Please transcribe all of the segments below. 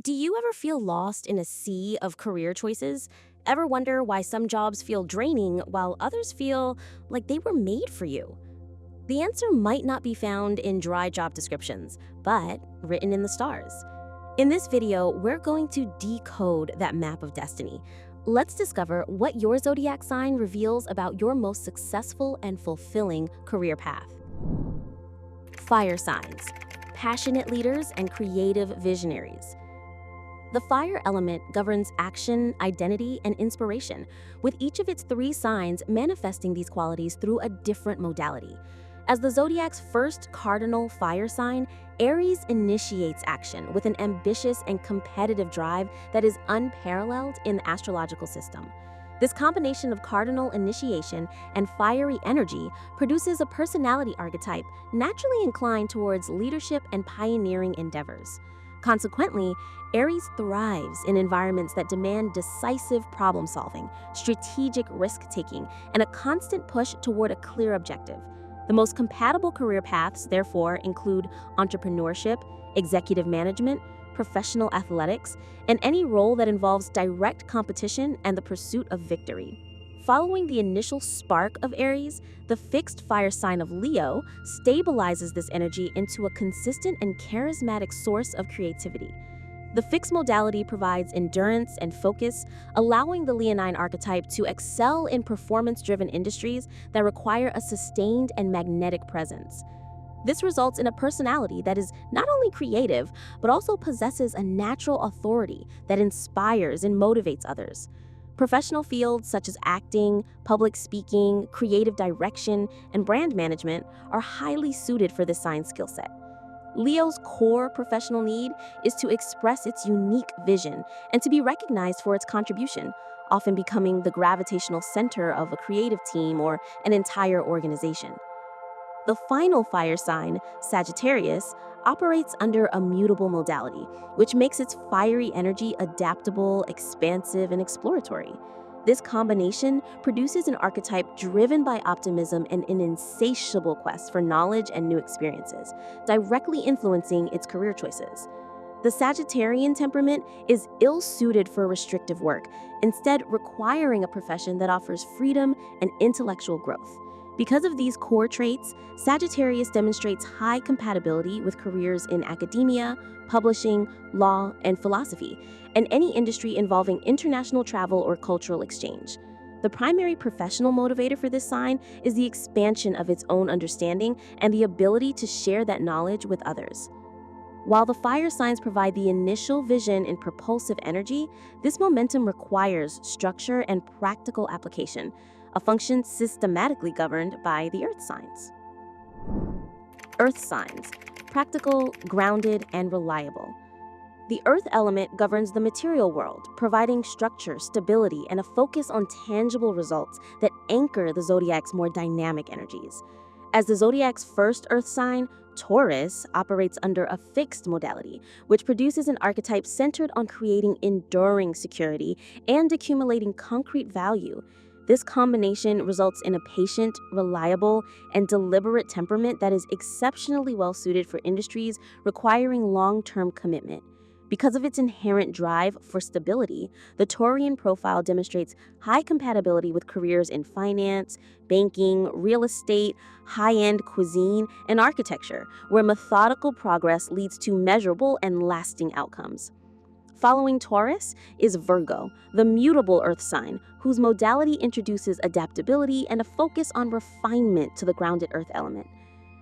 Do you ever feel lost in a sea of career choices? Ever wonder why some jobs feel draining while others feel like they were made for you? The answer might not be found in dry job descriptions, but written in the stars. In this video, we're going to decode that map of destiny. Let's discover what your zodiac sign reveals about your most successful and fulfilling career path. Fire signs, passionate leaders and creative visionaries. The fire element governs action, identity, and inspiration, with each of its three signs manifesting these qualities through a different modality. As the zodiac's first cardinal fire sign, Aries initiates action with an ambitious and competitive drive that is unparalleled in the astrological system. This combination of cardinal initiation and fiery energy produces a personality archetype naturally inclined towards leadership and pioneering endeavors. Consequently, Aries thrives in environments that demand decisive problem-solving, strategic risk-taking, and a constant push toward a clear objective. The most compatible career paths, therefore, include entrepreneurship, executive management, professional athletics, and any role that involves direct competition and the pursuit of victory. Following the initial spark of Aries, the fixed fire sign of Leo stabilizes this energy into a consistent and charismatic source of creativity. The fixed modality provides endurance and focus, allowing the Leonine archetype to excel in performance-driven industries that require a sustained and magnetic presence. This results in a personality that is not only creative, but also possesses a natural authority that inspires and motivates others. Professional fields such as acting, public speaking, creative direction, and brand management are highly suited for this sign skill set. Leo's core professional need is to express its unique vision and to be recognized for its contribution, often becoming the gravitational center of a creative team or an entire organization. The final fire sign, Sagittarius, operates under a mutable modality, which makes its fiery energy adaptable, expansive, and exploratory. This combination produces an archetype driven by optimism and an insatiable quest for knowledge and new experiences, directly influencing its career choices. The Sagittarian temperament is ill-suited for restrictive work, instead requiring a profession that offers freedom and intellectual growth. Because of these core traits, Sagittarius demonstrates high compatibility with careers in academia, publishing, law, and philosophy, and any industry involving international travel or cultural exchange. The primary professional motivator for this sign is the expansion of its own understanding and the ability to share that knowledge with others. While the fire signs provide the initial vision and propulsive energy, this momentum requires structure and practical application, a function systematically governed by the earth signs. Earth signs, practical, grounded, and reliable. The earth element governs the material world, providing structure, stability, and a focus on tangible results that anchor the zodiac's more dynamic energies. As the zodiac's first earth sign, Taurus operates under a fixed modality, which produces an archetype centered on creating enduring security and accumulating concrete value. This combination results in a patient, reliable, and deliberate temperament that is exceptionally well-suited for industries requiring long-term commitment. Because of its inherent drive for stability, the Taurian profile demonstrates high compatibility with careers in finance, banking, real estate, high-end cuisine, and architecture, where methodical progress leads to measurable and lasting outcomes. Following Taurus is Virgo, the mutable earth sign, whose modality introduces adaptability and a focus on refinement to the grounded earth element.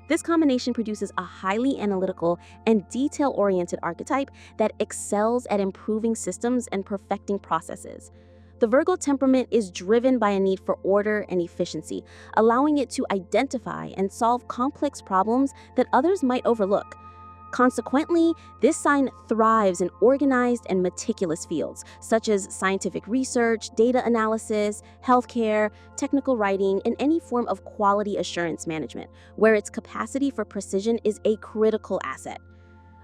This combination produces a highly analytical and detail-oriented archetype that excels at improving systems and perfecting processes. The Virgo temperament is driven by a need for order and efficiency, allowing it to identify and solve complex problems that others might overlook. Consequently, this sign thrives in organized and meticulous fields, such as scientific research, data analysis, healthcare, technical writing, and any form of quality assurance management, where its capacity for precision is a critical asset.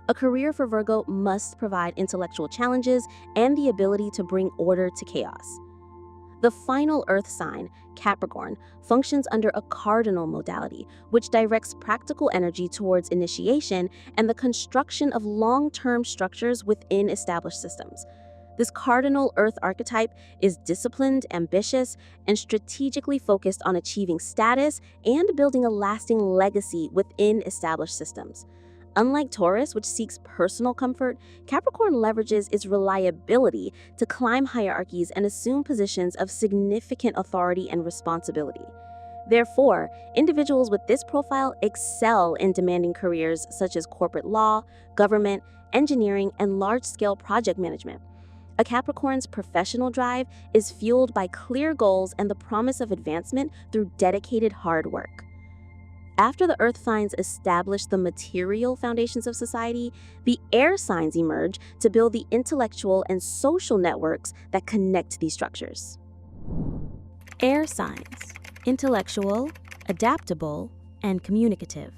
A career for Virgo must provide intellectual challenges and the ability to bring order to chaos. The final Earth sign, Capricorn, functions under a cardinal modality, which directs practical energy towards initiation and the construction of long-term structures within established systems. This cardinal Earth archetype is disciplined, ambitious, and strategically focused on achieving status and building a lasting legacy within established systems. Unlike Taurus, which seeks personal comfort, Capricorn leverages its reliability to climb hierarchies and assume positions of significant authority and responsibility. Therefore, individuals with this profile excel in demanding careers such as corporate law, government, engineering, and large-scale project management. A Capricorn's professional drive is fueled by clear goals and the promise of advancement through dedicated hard work. After the Earth signs establish the material foundations of society, the air signs emerge to build the intellectual and social networks that connect these structures. Air signs: intellectual, adaptable, and communicative.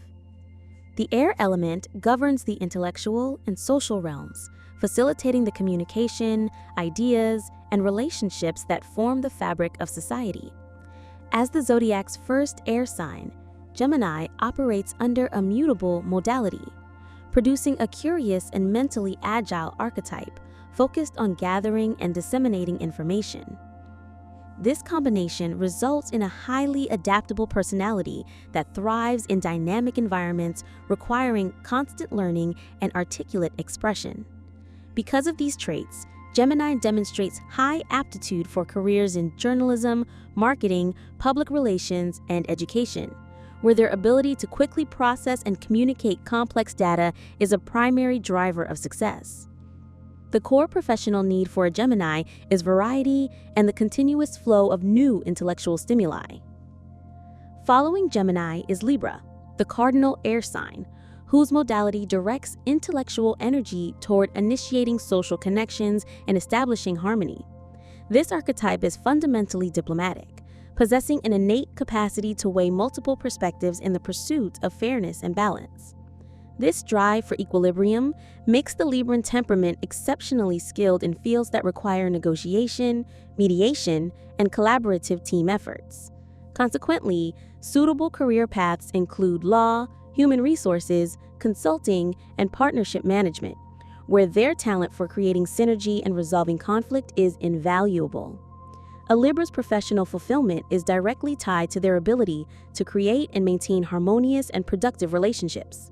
The air element governs the intellectual and social realms, facilitating the communication, ideas, and relationships that form the fabric of society. As the Zodiac's first air sign, Gemini operates under a mutable modality, producing a curious and mentally agile archetype focused on gathering and disseminating information. This combination results in a highly adaptable personality that thrives in dynamic environments requiring constant learning and articulate expression. Because of these traits, Gemini demonstrates high aptitude for careers in journalism, marketing, public relations, and education, where their ability to quickly process and communicate complex data is a primary driver of success. The core professional need for a Gemini is variety and the continuous flow of new intellectual stimuli. Following Gemini is Libra, the cardinal air sign, whose modality directs intellectual energy toward initiating social connections and establishing harmony. This archetype is fundamentally diplomatic, possessing an innate capacity to weigh multiple perspectives in the pursuit of fairness and balance. This drive for equilibrium makes the Libran temperament exceptionally skilled in fields that require negotiation, mediation, and collaborative team efforts. Consequently, suitable career paths include law, human resources, consulting, and partnership management, where their talent for creating synergy and resolving conflict is invaluable. A Libra's professional fulfillment is directly tied to their ability to create and maintain harmonious and productive relationships.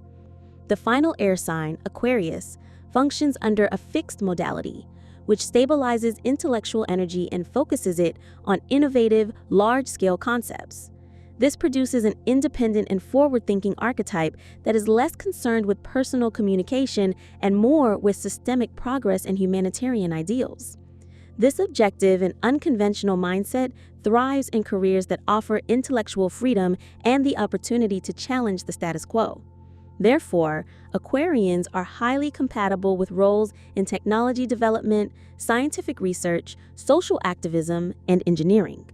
The final air sign, Aquarius, functions under a fixed modality, which stabilizes intellectual energy and focuses it on innovative, large-scale concepts. This produces an independent and forward-thinking archetype that is less concerned with personal communication and more with systemic progress and humanitarian ideals. This objective and unconventional mindset thrives in careers that offer intellectual freedom and the opportunity to challenge the status quo. Therefore, Aquarians are highly compatible with roles in technology development, scientific research, social activism, and engineering.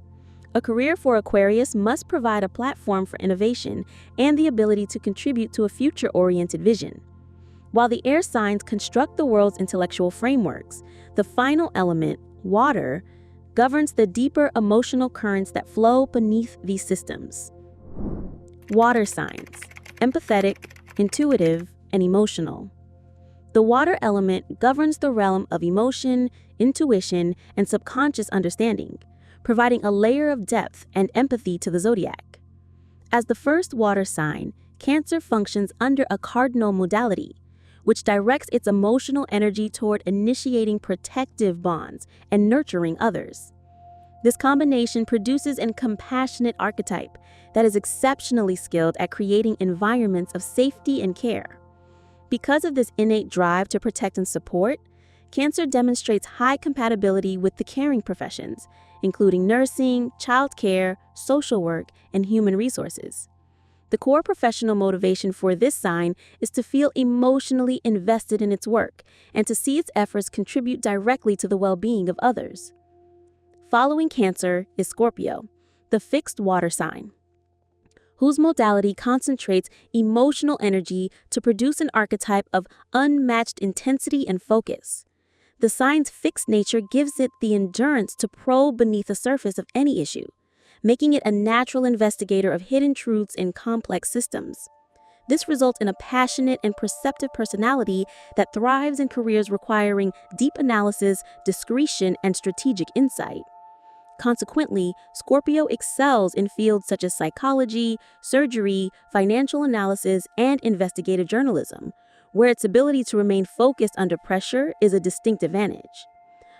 A career for Aquarius must provide a platform for innovation and the ability to contribute to a future-oriented vision. While the air signs construct the world's intellectual frameworks, the final element, water, governs the deeper emotional currents that flow beneath these systems. Water signs: empathetic, intuitive, and emotional. The water element governs the realm of emotion, intuition, and subconscious understanding, providing a layer of depth and empathy to the zodiac. As the first water sign, Cancer functions under a cardinal modality, which directs its emotional energy toward initiating protective bonds and nurturing others. This combination produces a compassionate archetype that is exceptionally skilled at creating environments of safety and care. Because of this innate drive to protect and support, Cancer demonstrates high compatibility with the caring professions, including nursing, childcare, social work, and human resources. The core professional motivation for this sign is to feel emotionally invested in its work and to see its efforts contribute directly to the well-being of others. Following Cancer is Scorpio, the fixed water sign, whose modality concentrates emotional energy to produce an archetype of unmatched intensity and focus. The sign's fixed nature gives it the endurance to probe beneath the surface of any issue, making it a natural investigator of hidden truths in complex systems. This results in a passionate and perceptive personality that thrives in careers requiring deep analysis, discretion, and strategic insight. Consequently, Scorpio excels in fields such as psychology, surgery, financial analysis, and investigative journalism, where its ability to remain focused under pressure is a distinct advantage.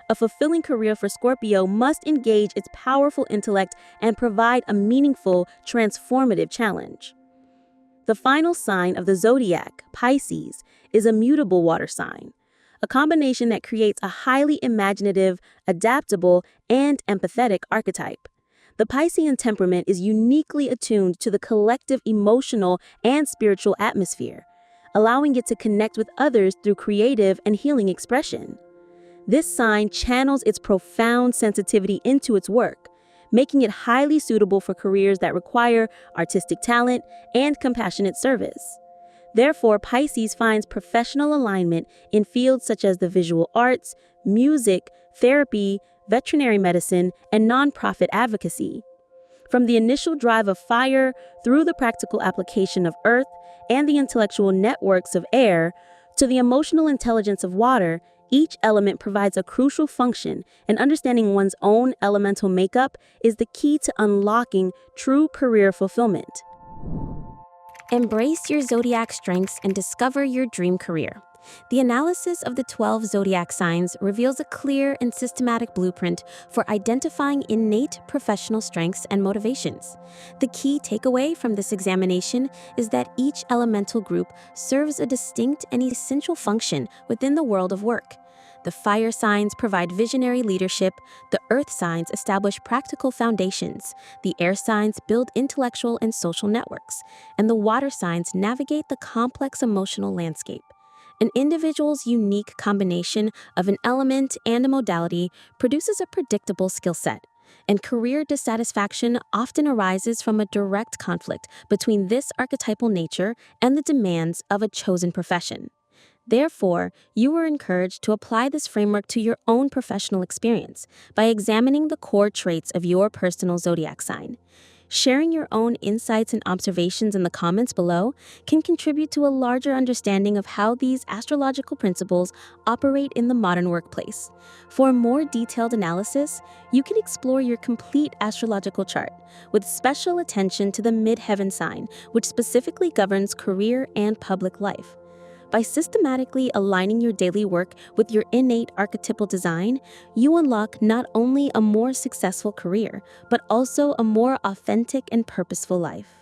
A fulfilling career for Scorpio must engage its powerful intellect and provide a meaningful, transformative challenge. The final sign of the zodiac, Pisces, is a mutable water sign, a combination that creates a highly imaginative, adaptable, and empathetic archetype. The Piscean temperament is uniquely attuned to the collective emotional and spiritual atmosphere, allowing it to connect with others through creative and healing expression. This sign channels its profound sensitivity into its work, making it highly suitable for careers that require artistic talent and compassionate service. Therefore, Pisces finds professional alignment in fields such as the visual arts, music, therapy, veterinary medicine, and nonprofit advocacy. From the initial drive of fire through the practical application of earth and the intellectual networks of air to the emotional intelligence of water, each element provides a crucial function, and understanding one's own elemental makeup is the key to unlocking true career fulfillment. Embrace your zodiac strengths and discover your dream career. The analysis of the 12 zodiac signs reveals a clear and systematic blueprint for identifying innate professional strengths and motivations. The key takeaway from this examination is that each elemental group serves a distinct and essential function within the world of work. The fire signs provide visionary leadership, the earth signs establish practical foundations, the air signs build intellectual and social networks, and the water signs navigate the complex emotional landscape. An individual's unique combination of an element and a modality produces a predictable skill set, and career dissatisfaction often arises from a direct conflict between this archetypal nature and the demands of a chosen profession. Therefore, you are encouraged to apply this framework to your own professional experience by examining the core traits of your personal zodiac sign. Sharing your own insights and observations in the comments below can contribute to a larger understanding of how these astrological principles operate in the modern workplace. For more detailed analysis, you can explore your complete astrological chart, with special attention to the midheaven sign, which specifically governs career and public life. By systematically aligning your daily work with your innate archetypal design, you unlock not only a more successful career, but also a more authentic and purposeful life.